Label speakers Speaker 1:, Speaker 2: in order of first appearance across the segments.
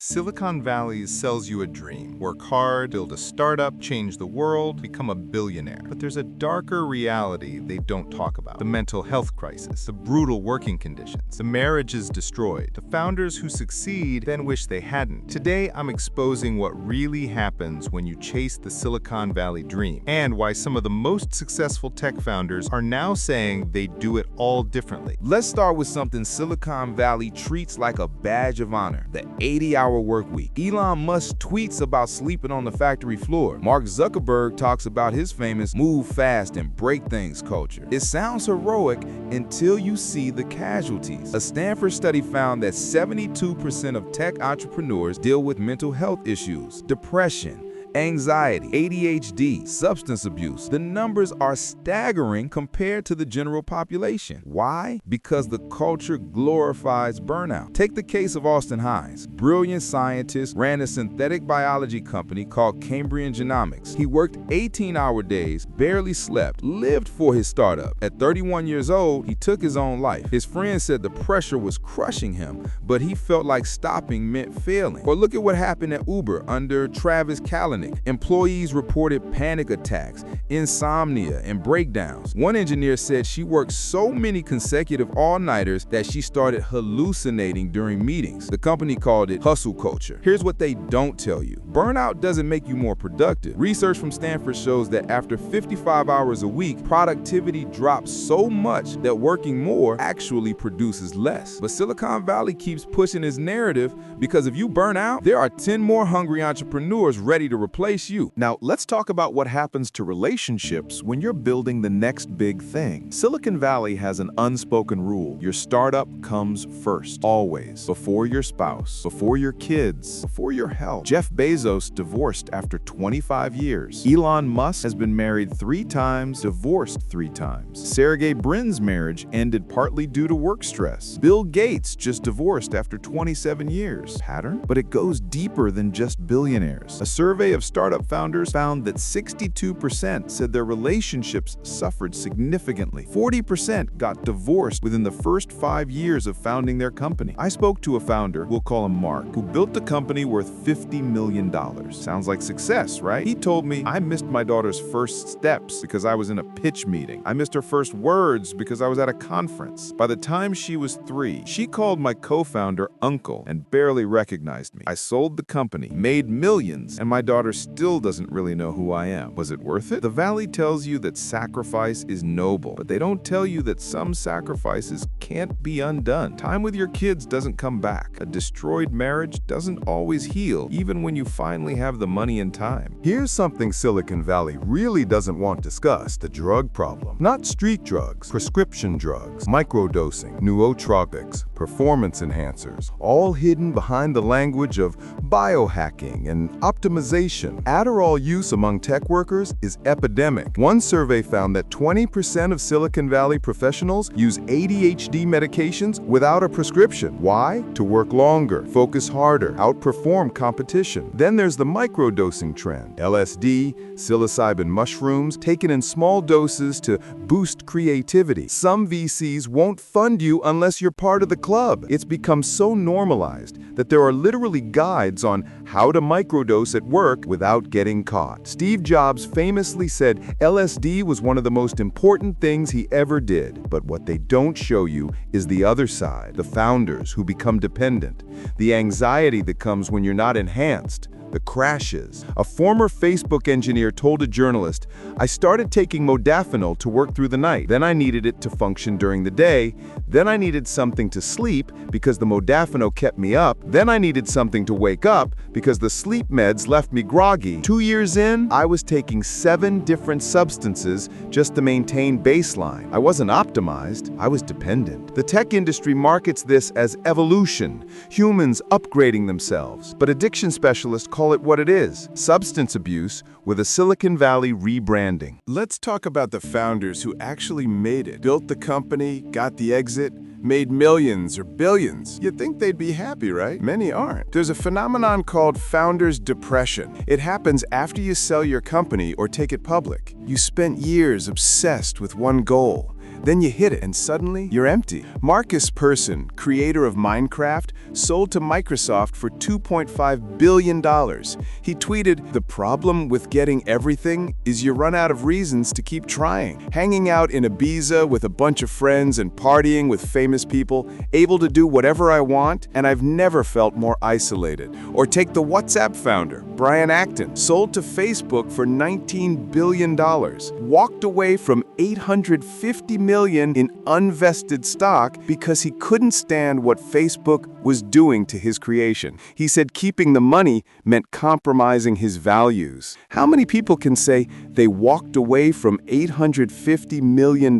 Speaker 1: Silicon Valley sells you a dream. Work hard, build a startup, change the world, become a billionaire. But there's a darker reality they don't talk about. The mental health crisis, the brutal working conditions, the marriages destroyed. The founders who succeed then wish they hadn't. Today, I'm exposing what really happens when you chase the Silicon Valley dream, and why some of the most successful tech founders are now saying they do it all differently.
Speaker 2: Let's start with something Silicon Valley treats like a badge of honor: the 80-hour work week. Elon Musk tweets about sleeping on the factory floor. Mark Zuckerberg talks about his famous move fast and break things culture. It sounds heroic until you see the casualties. A Stanford study found that 72% of tech entrepreneurs deal with mental health issues, depression, anxiety, ADHD, substance abuse. The numbers are staggering compared to the general population. Why? Because the culture glorifies burnout. Take the case of Austin Hines. Brilliant scientist, ran a synthetic biology company called Cambrian Genomics. He worked 18-hour days, barely slept, lived for his startup. At 31 years old, he took his own life. His friends said the pressure was crushing him, but he felt like stopping meant failing. Or look at what happened at Uber under Travis Kalanick. Employees reported panic attacks, insomnia, and breakdowns. One engineer said she worked so many consecutive all-nighters that she started hallucinating during meetings. The company called it hustle culture. Here's what they don't tell you: burnout doesn't make you more productive. Research from Stanford shows that after 55 hours a week, productivity drops so much that working more actually produces less. But Silicon Valley keeps pushing its narrative because if you burn out, there are 10 more hungry entrepreneurs ready to replace you.
Speaker 3: Now, let's talk about what happens to relationships when you're building the next big thing. Silicon Valley has an unspoken rule: your startup comes first, always, before your spouse, before your kids, before your health. Jeff Bezos divorced after 25 years. Elon Musk has been married 3 times, divorced 3 times. Sergey Brin's marriage ended partly due to work stress. Bill Gates just divorced after 27 years. Pattern? But it goes deeper than just billionaires. A survey of startup founders found that 62% said their relationships suffered significantly. 40% got divorced within the first 5 years of founding their company. I spoke to a founder, we'll call him Mark, who built a company worth $50 million. Sounds like success, right? He told me, "I missed my daughter's first steps because I was in a pitch meeting. I missed her first words because I was at a conference. By the time she was 3, she called my co-founder uncle and barely recognized me. I sold the company, made millions, and my daughter still doesn't really know who I am. Was it worth it?" The Valley tells you that sacrifice is noble, but they don't tell you that some sacrifices can't be undone. Time with your kids doesn't come back. A destroyed marriage doesn't always heal, even when you finally have the money and time.
Speaker 4: Here's something Silicon Valley really doesn't want discussed: the drug problem. Not street drugs, prescription drugs, microdosing, nootropics, performance enhancers, all hidden behind the language of biohacking and optimization. Adderall use among tech workers is epidemic. One survey found that 20% of Silicon Valley professionals use ADHD medications without a prescription. Why? To work longer, focus harder, outperform competition. Then there's the microdosing trend. LSD, psilocybin mushrooms, taken in small doses to boost creativity. Some VCs won't fund you unless you're part of the club. It's become so normalized that there are literally guides on how to microdose at work without getting caught. Steve Jobs famously said LSD was one of the most important things he ever did. But what they don't show you is the other side: the founders who become dependent, the anxiety that comes when you're not enhanced, the crashes. A former Facebook engineer told a journalist, "I started taking modafinil to work through the night. Then I needed it to function during the day. Then I needed something to sleep because the modafinil kept me up. Then I needed something to wake up because the sleep meds left me groggy. 2 years in, I was taking 7 different substances just to maintain baseline. I wasn't optimized, I was dependent." The tech industry markets this as evolution, humans upgrading themselves. But addiction specialists call it what it is: substance abuse with a Silicon Valley rebranding.
Speaker 5: Let's talk about the founders who actually made it, built the company, got the exit, made millions or billions. You'd think they'd be happy, right? Many aren't. There's a phenomenon called founder's depression. It happens after you sell your company or take it public. You spent years obsessed with one goal. Then you hit it, and suddenly you're empty. Marcus Persson, creator of Minecraft, sold to Microsoft for $2.5 billion. He tweeted, "The problem with getting everything is you run out of reasons to keep trying. Hanging out in Ibiza with a bunch of friends and partying with famous people, able to do whatever I want, and I've never felt more isolated." Or take the WhatsApp founder, Brian Acton, sold to Facebook for $19 billion, walked away from $850 million in unvested stock because he couldn't stand what Facebook was doing to his creation. He said keeping the money meant compromising his values. How many people can say they walked away from $850 million?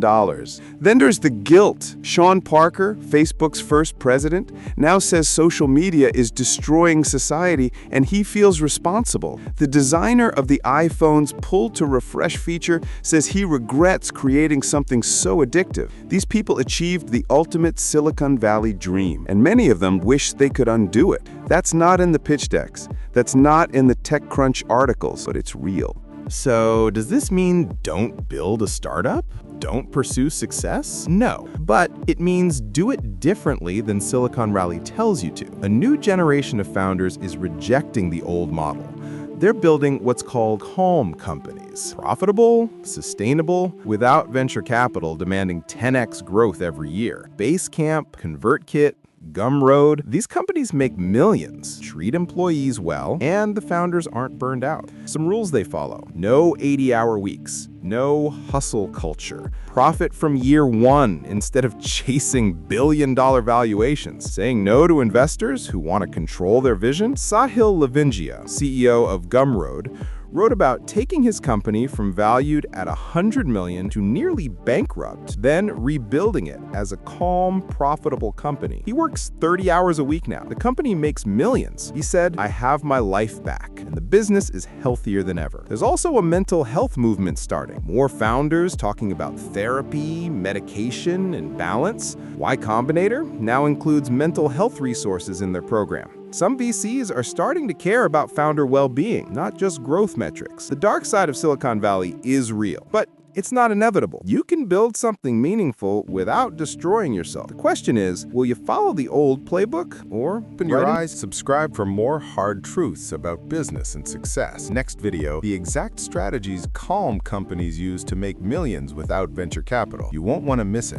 Speaker 5: Then there's the guilt. Sean Parker, Facebook's first president, now says social media is destroying society and he feels responsible. The designer of the iPhone's pull to refresh feature says he regrets creating something so addictive. These people achieved the ultimate Silicon Valley dream, and many of them wish they could undo it. That's not in the pitch decks. That's not in the TechCrunch articles, but it's real.
Speaker 1: So, does this mean don't build a startup? Don't pursue success? No, but it means do it differently than Silicon Valley tells you to. A new generation of founders is rejecting the old model. They're building what's called calm companies. Profitable, sustainable, without venture capital demanding 10x growth every year. Basecamp, ConvertKit, Gumroad, these companies make millions, treat employees well, and the founders aren't burned out. Some rules they follow: no 80-hour weeks, no hustle culture, profit from year one instead of chasing billion-dollar valuations, saying no to investors who want to control their vision. Sahil Lavingia, CEO of Gumroad, wrote about taking his company from valued at $100 million to nearly bankrupt, then rebuilding it as a calm, profitable company. He works 30 hours a week now. The company makes millions. He said, "I have my life back, and the business is healthier than ever." There's also a mental health movement starting. More founders talking about therapy, medication, and balance. Y Combinator now includes mental health resources in their program. Some VCs are starting to care about founder well-being, not just growth metrics. The dark side of Silicon Valley is real, but it's not inevitable. You can build something meaningful without destroying yourself. The question is, will you follow the old playbook or
Speaker 4: Open your eyes, subscribe for more hard truths about business and success. Next video, the exact strategies calm companies use to make millions without venture capital. You won't want to miss it.